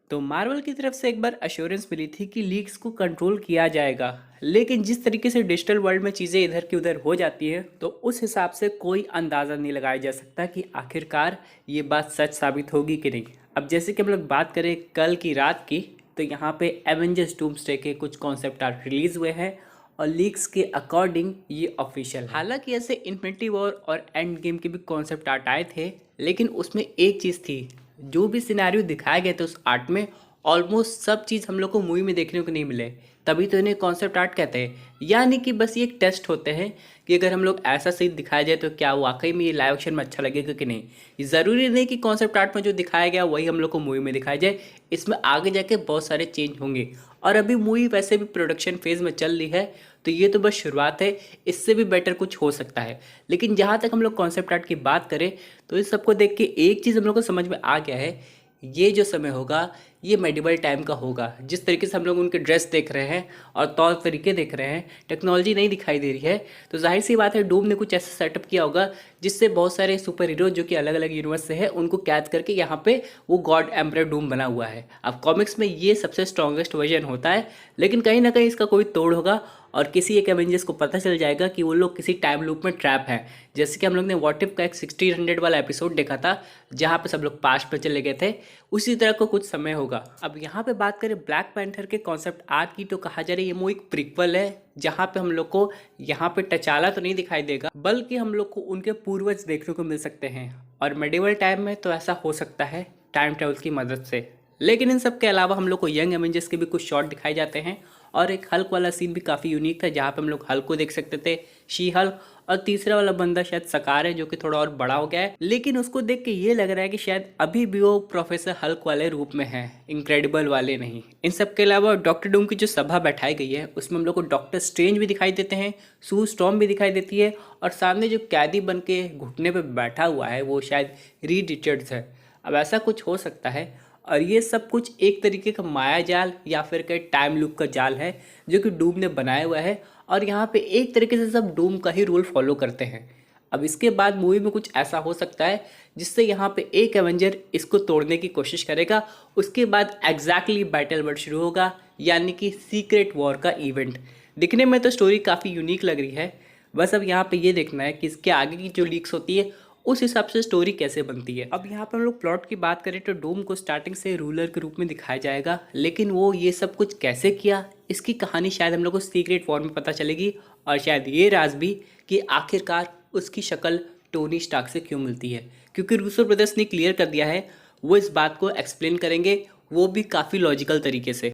तो मार्वल की तरफ से एक बार अश्योरेंस मिली थी कि लीक्स को कंट्रोल किया जाएगा, लेकिन जिस तरीके से डिजिटल वर्ल्ड में चीज़ें इधर की उधर हो जाती है तो उस हिसाब से कोई अंदाज़ा नहीं लगाया जा सकता कि आखिरकार ये बात सच साबित होगी कि नहीं। अब जैसे कि हम लोग बात करें कल की रात की, तो यहाँ पे एवेंजर्स डूम्सडे के कुछ कॉन्सेप्ट आर्ट रिलीज़ हुए हैं और लीक्स के अकॉर्डिंग ये ऑफिशियल है। हालांकि ऐसे इन्फिनिटी वॉर और एंड गेम के भी कॉन्सेप्ट आर्ट आए थे, लेकिन उसमें एक चीज़ थी, जो भी सिनेरियो दिखाए गए थे उस आर्ट में ऑलमोस्ट सब चीज़ हम लोग को मूवी में देखने को नहीं मिले। तभी तो इन्हें कॉन्सेप्ट आर्ट कहते हैं, यानी कि बस ये एक टेस्ट होते हैं कि अगर हम लोग ऐसा सीन दिखाया जाए तो क्या वाकई में ये लाइव एक्शन में अच्छा लगेगा कि नहीं। ये ज़रूरी नहीं कि कॉन्सेप्ट आर्ट में जो दिखाया गया वही हम लोग को मूवी में दिखाया जाए, इसमें आगे जाके बहुत सारे चेंज होंगे। और अभी मूवी वैसे भी प्रोडक्शन फेज़ में चल रही है, तो ये तो बस शुरुआत है, इससे भी बेटर कुछ हो सकता है। लेकिन जहाँ तक हम लोग कॉन्सेप्ट आर्ट की बात करें तो इस सबको देख के एक चीज़ हम लोग को समझ में आ गया है, ये जो समय होगा ये मेडिवल टाइम का होगा। जिस तरीके से हम लोग उनके ड्रेस देख रहे हैं और तौर तरीके देख रहे हैं, टेक्नोलॉजी नहीं दिखाई दे रही है, तो जाहिर सी बात है डूम ने कुछ ऐसा सेटअप किया होगा जिससे बहुत सारे सुपर हीरो जो कि अलग अलग यूनिवर्स से है उनको कैद करके यहाँ पे वो गॉड एम्परर डूम बना हुआ है। अब कॉमिक्स में ये सबसे स्ट्रॉन्गेस्ट वर्जन होता है, लेकिन कहीं ना कहीं इसका कोई तोड़ होगा और किसी एक एवेंजर्स को पता चल जाएगा कि वो लोग किसी टाइम लूप में ट्रैप हैं। जैसे कि हम लोग ने व्हाट इफ का एक 1600 वाला एपिसोड देखा था जहाँ पे सब लोग पास्ट में चले गए थे, उसी तरह का कुछ समय होगा। अब यहाँ पे बात करें ब्लैक पैंथर के कॉन्सेप्ट आर्ट की, तो कहा जा रहा है ये मूवी एक प्रीक्वल है जहाँ पे हम लोग को यहाँ पे टचाला तो नहीं दिखाई देगा, बल्कि हम लोग को उनके पूर्वज देखने को मिल सकते हैं। और मेडिवल टाइम में तो ऐसा हो सकता है टाइम ट्रेवल की मदद से। लेकिन इन सब के अलावा हम लोग को यंग एवेंजर्स के भी कुछ शॉट दिखाए जाते हैं और एक हल्क वाला सीन भी काफ़ी यूनिक था जहाँ पे हम लोग हल्क को देख सकते थे, शी हल्क, और तीसरा वाला बंदा शायद सकार है जो कि थोड़ा और बड़ा हो गया है, लेकिन उसको देख के ये लग रहा है कि शायद अभी भी वो प्रोफेसर हल्क वाले रूप में है, इनक्रेडिबल वाले नहीं। इन सब के अलावा डॉक्टर डूम की जो सभा बैठाई गई है उसमें हम लोग को डॉक्टर स्ट्रेंज भी दिखाई देते हैं, सू स्टॉर्म भी दिखाई देती है, और सामने जो कैदी बन के घुटने पर बैठा हुआ है वो शायद रीड रिचर्ड्स है। अब ऐसा कुछ हो सकता है, और ये सब कुछ एक तरीके का माया जाल या फिर कहीं टाइम लूप का जाल है जो कि डूम ने बनाया हुआ है, और यहाँ पे एक तरीके से सब डूम का ही रूल फॉलो करते हैं। अब इसके बाद मूवी में कुछ ऐसा हो सकता है जिससे यहाँ पे एक एवेंजर इसको तोड़ने की कोशिश करेगा, उसके बाद एग्जैक्टली बैटल वर्ड शुरू होगा, यानी कि सीक्रेट वॉर का इवेंट। दिखने में तो स्टोरी काफ़ी यूनिक लग रही है, बस अब यहाँ पे ये देखना है कि इसके आगे की जो लीक्स होती है उस हिसाब से स्टोरी कैसे बनती है। अब यहाँ पे हम लोग प्लॉट की बात करें तो डूम को स्टार्टिंग से रूलर के रूप में दिखाया जाएगा, लेकिन वो ये सब कुछ कैसे किया इसकी कहानी शायद हम लोग को सीक्रेट वॉर में पता चलेगी, और शायद ये राज भी कि आखिरकार उसकी शक्ल टोनी स्टार्क से क्यों मिलती है, क्योंकि रूसो ब्रदर्स ने क्लियर कर दिया है वो इस बात को एक्सप्लेन करेंगे, वो भी काफ़ी लॉजिकल तरीके से।